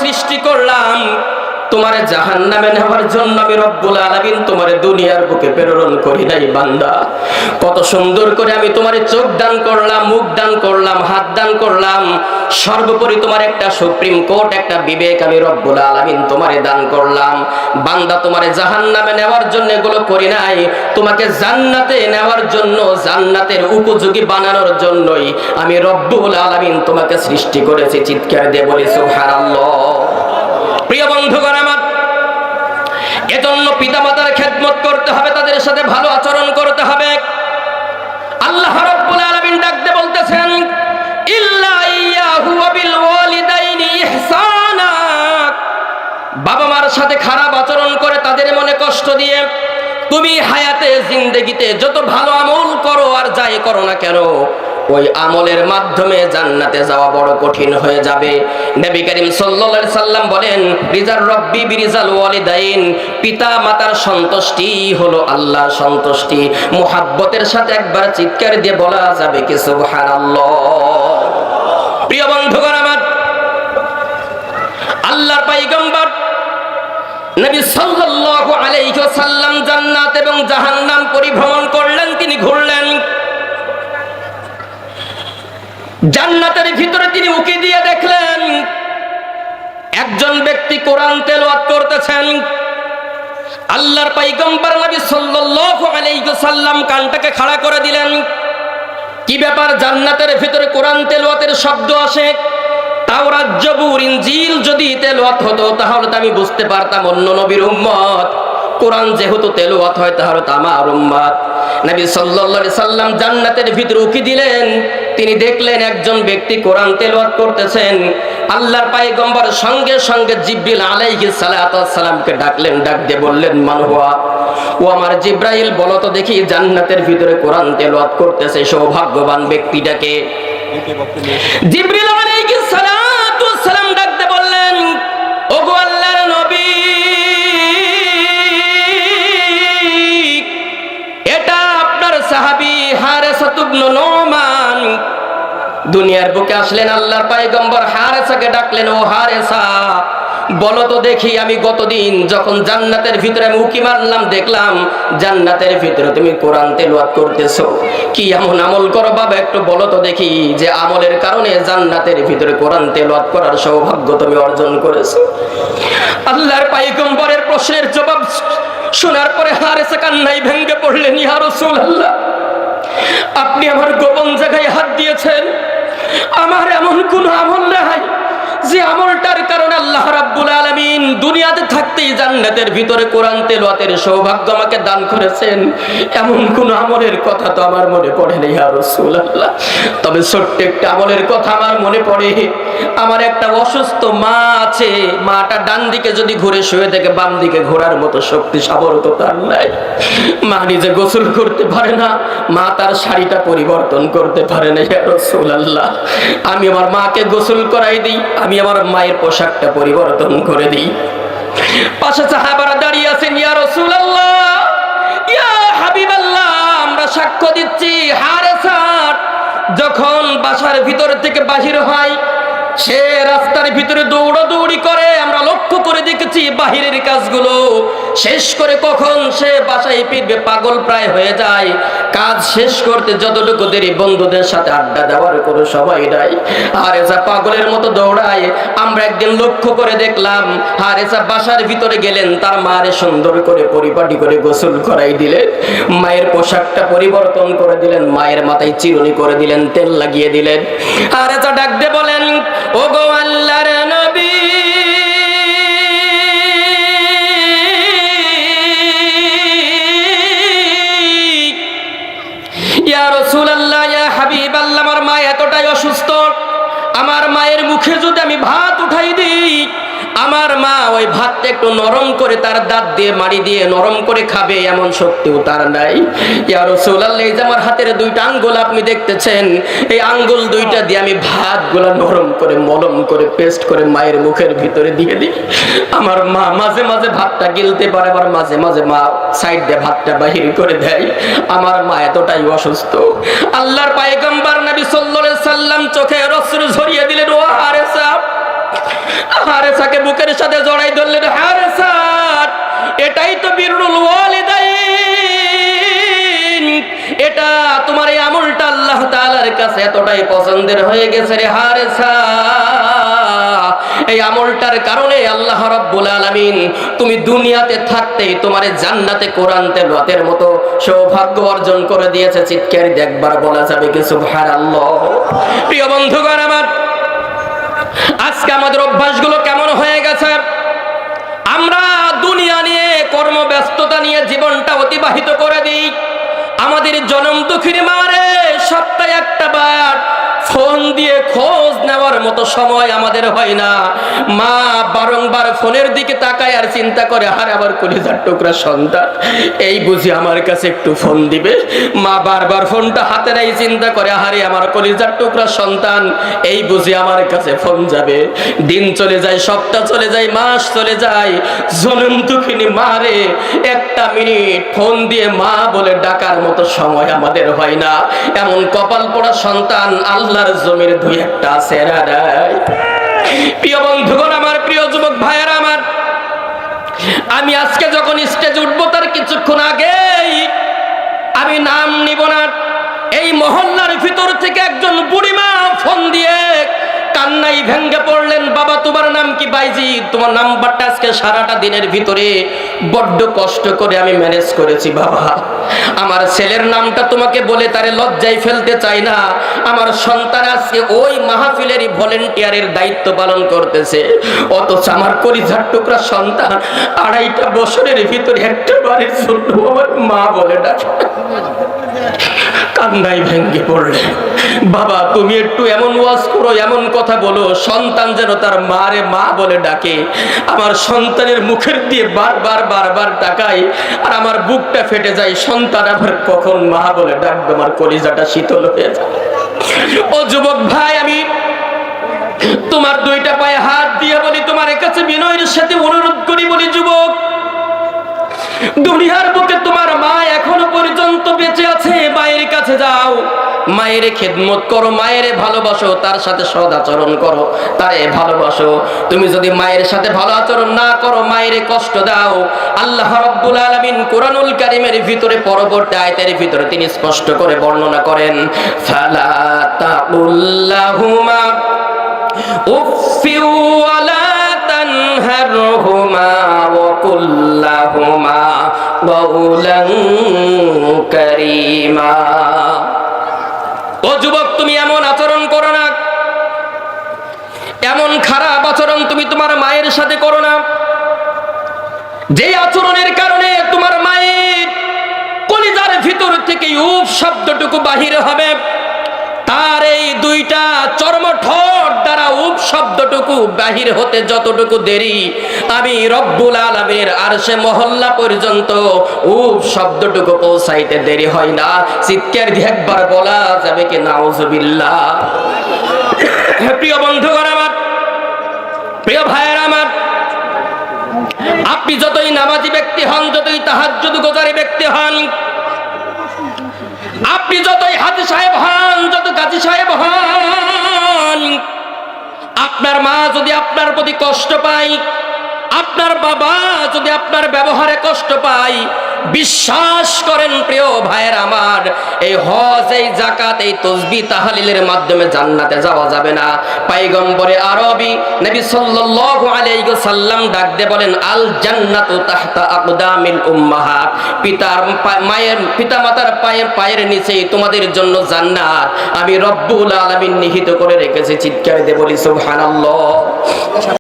সৃষ্টি করলাম তোমারে জাহান্নামে নেওয়ার জন্য। আমি রব্বুল আলামিন তোমারে দুনিয়ার বুকে প্রেরণ করি নাই বান্দা। কত সুন্দর করে আমি তোমারে চোখ দান করলাম, মুখ দান করলাম, হাত দান করলাম, সর্বোপরি তোমার একটা সুপ্রিম কোর্ট, একটা বিবেক আমি রব্বুল আলামিন তোমারে দান করলাম। বান্দা, তোমারে জাহান্নামে নেওয়ার জন্য এগুলো করি নাই, তোমাকে জান্নাতে নেওয়ার জন্য, জান্নাতের উপযোগী বানানোর জন্যই আমি রব্বুল আলামিন তোমাকে সৃষ্টি করেছি। চিৎকার দিয়ে বলি সুবহানাল্লাহ। প্রিয় বন্ধুগণ আমার, এজন্য পিতামাতার খেদমত করতে হবে, তাদের সাথে ভালো আচরণ করতে হবে। আল্লাহ রাব্বুল আলামিন ডাকতে বলতেছেন, ইল্লা ইয়্যাহু ওয়া বিল ওয়ালিদাইনি ইহসানা। বাবা মার সাথে খারাপ আচরণ করে তাদের মনে কষ্ট দিয়ে তুমি হায়াতে জিন্দেগিতে যত ভালো আমল করো আর যাই করো না কেন, ওই আমলের মাধ্যমে জান্নাতে যাওয়া বড় কঠিন হয়ে যাবে। নবী করিম সাল্লাল্লাহু আলাইহি সাল্লাম বলেন, রিজার রব্বি বিরিজাল ওয়ালিদাইন, পিতা মাতার সন্তুষ্টি হলো আল্লাহর সন্তুষ্টি। মুহাব্বতের সাথে একবার চিৎকার দিয়ে বলা যাবে কি সুবহানাল্লাহ। প্রিয় বন্ধুগণ আমার, আল্লাহর পয়গম্বর নবী সাল্লাল্লাহু আলাইহি ওয়াসাল্লাম জান্নাত এবং জাহান্নাম পরিভ্রমণ করলেন, তিনি ঘুরলেন। জান্নাতের ভিতরে তিনি উকি দিয়ে দেখলেন একজন ব্যক্তি কোরআন তেলাওয়াত করতেছেন। আল্লাহর পয়গম্বর নবী সাল্লাল্লাহু আলাইহি ওয়াসাল্লাম কানটাকে খাড়া করে দিলেন। কি ব্যাপার? জান্নাতের ভিতরে কোরআন তেলাওয়াতের শব্দ আসে। তাওরাত, জবুর, ইনজিল যদি তেলাওয়াত হতো তাহলে তো আমি বুঝতে পারতাম অন্য নবীর উম্মত। কোরআন যেহেতু তেলাওয়াত হয় তাহলে তো আমার উম্মত। নবী সাল্লাল্লাহু আলাইহি সাল্লাম জান্নাতের ভিতরে উকি দিলেন, তিনি দেখলেন একজন ব্যক্তি কোরআন তেলাওয়াত করতেছেন। আল্লাহর পয়গম্বর সঙ্গে সঙ্গে জিবরিল আলাইহিস সালাতু ওয়াস সালামকে ডাকলেন, ডাক দিয়ে বললেন, মান হুয়া? ও আমার জিবরাইল, বলো তো দেখি জান্নাতের ভিতরে কোরআন তেলাওয়াত করতেছে সৌভাগ্যবান ব্যক্তিটাকে। জিবরিল আলাইহিস সালাতু ওয়াস সালাম ডাক দিয়ে বললেন, ওগো আল্লাহর নবী, এটা আপনার সাহাবী হারেসা ইবনে নুমান। দুনিয়ার বুকে আসলেন, আল্লাহর পয়গম্বর হারেসাকে ডাকলেন, ও হারেসা, বলো তো দেখি আমি গতদিন যখন জান্নাতের ভিতরে আমি উকি মারলাম, দেখলাম জান্নাতের ভিতরে তুমি কোরআন তেলাওয়াত করতেছো। কি এমন আমল করো বাবা, একটু বলো তো দেখি যে আমলের কারণে জান্নাতের ভিতরে কোরআন তেলাওয়াত করার সৌভাগ্য তুমি অর্জন করেছো। আল্লাহর পয়গম্বরের প্রশ্নের জবাব শোনার পরে হারেসা কান্নায় ভেঙে পড়লেন, ইয়া রাসূলুল্লাহ, আপনি আমার গোপন জায়গায় হাত দিয়েছেন। আমার এমন কোন আমল নাই যে আমলটার কারণে আল্লাহ রাব্বুল আলামিন দুনিয়াতে থাকতেই জান্নাতের ভিতরে কোরআন তেলাওয়াতের সৌভাগ্য আমাকে দান করেছেন। এমন কোন আমলের কথা তো আমার মনে পড়ে না ইয়া রাসূলুল্লাহ। তবে ছোট্ট একটা আমলের কথা আমার মনে পড়ে। আমার একটা অসুস্থ মা আছে, মাটা ডান দিকে যদি ঘুরে শুয়ে থাকে, বাম দিকে ঘোরার মতো শক্তি সামর্থ্য তার নাই। মা নিজে গোসল করতে পারে না, মা তার শাড়িটা পরিবর্তন করতে পারে না ইয়া রাসূলুল্লাহ। আমি আমার মাকে গোসল করাই দিই, আমি আমার মায়ের পোশাকটা পরিবর্তন করে দিই। পাশে সাহাবারা দাঁড়িয়ে আছেন, ইয়া রাসূলুল্লাহ, ইয়া হাবিবাল্লাহ, আমরা সাক্ষ্য দিচ্ছি হারেসা যখন বাসার ভিতর থেকে বাহির হয়, সে রাস্তার ভিতরে দৌড়াদৌড়ি করে। আমরা লক্ষ্য করে দেখেছি বাহিরের কাজগুলো শেষ করে কখন সে বাসায় ফিরবে পাগল প্রায় হয়ে যায়। কাজ শেষ করতে যতটুকু দেরি, বন্ধুদের সাথে আড্ডা দেওয়ার কোনো সময় নাই। হারেসা পাগলের মতো দৌড়ায়। আমরা একদিন লক্ষ্য করে দেখলাম হারেসা বাসার ভিতরে গেলেন, তার মারে সুন্দর করে পরিপাটি করে গোসল করাই দিলেন, মায়ের পোশাকটা পরিবর্তন করে দিলেন, মায়ের মাথায় চিরুনি করে দিলেন, তেল লাগিয়ে দিলেন। হারেসা ডাক দিয়ে বলেন, ওগো আল্লাহর নবী, ইয়া রাসূলুল্লাহ, ইয়া হাবিবাল্লাহ, আমার মা এতটাই অসুস্থ, আমার মায়ের মুখে যদি আমি ভাত উঠাই দিই, আমার মা ওই ভাতটা একটু নরম করে তার দাঁত দিয়ে মাড়ি দিয়ে নরম করে খাবে এমন শক্তিও তার নাই। ইয়া রাসূলুল্লাহ, এই যে আমার হাতের দুইটা আঙ্গুল আপনি দেখতেছেন, এই আঙ্গুল দুইটা দিয়ে আমি ভাতগুলো নরম করে মলম করে পেস্ট করে মায়ের মুখের ভিতরে দিয়ে দিই। আমার মা মাঝে মাঝে ভাতটা গিলতে পারে, আবার মাঝে মাঝে মা সাইড দিয়ে ভাতটা বাহির করে দেয়। আমার মা এতটাই অসুস্থ। আল্লাহর পয়গম্বর নবী সাল্লাল্লাহু আলাইহি সাল্লাম চোখে অশ্রু ঝরিয়ে দিলেন, ও হারেসা, হারেসাকে বুকের সাথে জড়াই ধরলেন, হারেসা এটাই তো বিররুল ওয়ালিদাইন, এটা তোমার এই আমলটা আল্লাহ তাআলার কাছে এতটাই পছন্দের হয়ে গেছে রে হারেসা, এই আমলটার কারণে আল্লাহ রাব্বুল আলামিন তুমি দুনিয়াতে থাকতেই তোমার জান্নাতে কোরআন তেলাওয়াতের মতো সৌভাগ্য অর্জন করে দিয়েছে। চিৎকার দিয়ে একবার বলা যাবে কি সুবহানাল্লাহ? প্রিয় বন্ধুগণ আমার, আজকে আমাদের অভ্যাসগুলো কেমন হয়ে গেছে? আমরা দুনিয়া নিয়ে, কর্মব্যস্ততা নিয়ে জীবনটা অতিবাহিত করে দিই। আমাদের জনম দুঃখীর মারে সপ্তাহে একটা বার ফোন দিয়ে খোঁজ নেওয়ার মতো সময় আমাদের হয় না। মা বারংবার ফোনের দিকে তাকায় আর চিন্তা করে, আরে আবার কলিজার টুকরা সন্তান, এই বুঝি আমার কাছে একটু ফোন দিবে। মা বারবার ফোনটা হাতে নেই, চিন্তা করে, আরে আমার কলিজার টুকরা সন্তান, এই বুঝি আমার কাছে ফোন যাবে। দিন চলে যায়, সপ্তাহ চলে যায়, মাস চলে যায়, জনম দুঃখিনী মারে একটা মিনিট ফোন দিয়ে মা বলে ডাকার মতো সময় আমাদের হয় না। এমন কপাল পোড়া সন্তান আল্লাহর জমির দুই একটা আছে। প্রিয় বন্ধুগণ আমার, প্রিয় যুবক ভাইয়েরা আমার, আমি আজকে যখন স্টেজে উঠবো তার কিছুক্ষণ আগেই, আমি নাম নিব না, এই মহল্লার ভিতর থেকে একজন বুড়িমা ফোন দিয়ে কান্নাই ভেঙ্গে পড়লেন, বাবা তোমার নাম কি? বাইজি, তোমার নাম্বারটা আজকে সারাটা দিনের ভিতরে বড্ড কষ্ট করে আমি ম্যানেজ করেছি বাবা। আমার ছেলের নামটা তোমাকে বলে তারে লজ্জায় ফেলতে চাই না। আমার সন্তান আজকে ওই মাহফিলেরই ভলেন্টিয়ারের দায়িত্ব পালন করতেছে, অথচ আমার কলিজার টুকরা সন্তান 2.5 বছরের ভিতরে একটা বাড়ির জন্য আমার মা বলে ডাকে। কান্নাই ভেঙ্গে পড়লে, বাবা তুমি একটু এমন ওয়াজ করো, এমন কথা বলো, সন্তান যেন তার মারে মা বলে ডাকে। আমার সন্তানের মুখের দিয়ে বারবার বারবার ডাকাই আর আমার বুকটা ফেটে যায়, সন্তান আবার কখন মা বলে ডাকবে, আমার কলিজাটা শীতল হয়ে যায়। ও যুবক ভাই, আমি তোমার 2টা পায়ে হাত দিয়ে বলি, তোমার কাছে বিনয়ের সাথে অনুরোধ করি, বলি যুবক, দুনিয়ার বুকে তোমার মা এখনো পর্যন্ত বেঁচে আছে, মায়ের কাছে যাও, মায়ের খেদমত করো, মায়ের ভালোবাসো, তার সাথে সদ আচরণ করো, তারে ভালোবাসো। তুমি যদি মায়ের সাথে ভালো আচরণ না করো, মায়ের কষ্ট দাও, আল্লাহ রাব্বুল আলামিন কুরআনুল কারীমের ভিতরে পরবর্তী আয়াতের ভিতরে তিনি স্পষ্ট করে বর্ণনা করেন, ফালা তাকুল্লাহুমা উফফি ওয়ালা তানহারহুমা ওয়া কুল্লাহুমা কাওলান কারীমা। ও যুবক, তুমি এমন আচরণ করো না, এমন খারাপ আচরণ তুমি তোমার মায়ের সাথে করো না, যে আচরণের কারণে তোমার মায়ের কলিজার ভিতর থেকে উফ শব্দটুকু বাহির হবে, তার এই 2টা চর্ম ঠোঁট দ্বারা উফ শব্দটুকু বাহির হতে যতটুকু দেরি, আমি রব্বুল আলামিনের আরশে মহল্লা পর্যন্ত উফ শব্দটুকু পৌঁছাইতে দেরি হয় না। চিৎকার দিয়ে একবার বলা যাবে কি নাউজুবিল্লাহ? প্রিয় বন্ধুগণ আমার, প্রিয় ভাইয়েরা আমার, আপনি যতই নামাজি ব্যক্তি হন, যতই তাহাজ্জুদ গোজারি ব্যক্তি হন, আপনি যতই হাজী সাহেব হন, যত গাজী সাহেব হন, আপনার মা যদি আপনার প্রতি কষ্ট পায়, আপনার বাবা যদি আপনার ব্যবহারে কষ্ট পায়, বিশ্বাস করেন প্রিয় ভাইয়ের আমার, এই হজ, এই যাকাত, এই তাসবিহ তাহলিলের মাধ্যমে জান্নাতে যাওয়া যাবে না। পয়গম্বরে আরবি নবী সাল্লাল্লাহু আলাইহি ওয়াসাল্লাম ডাক দিয়ে বলেন, আল জান্নাতু তাহতা আকদামিল উম্মাহাত, পিতামাতার পায়ের নিচেই তোমাদের জন্য জান্নাত আমি রব্বুল আলামিন নিহিত করে রেখেছি। চিৎকার দিয়ে বলি সুবহানাল্লাহ।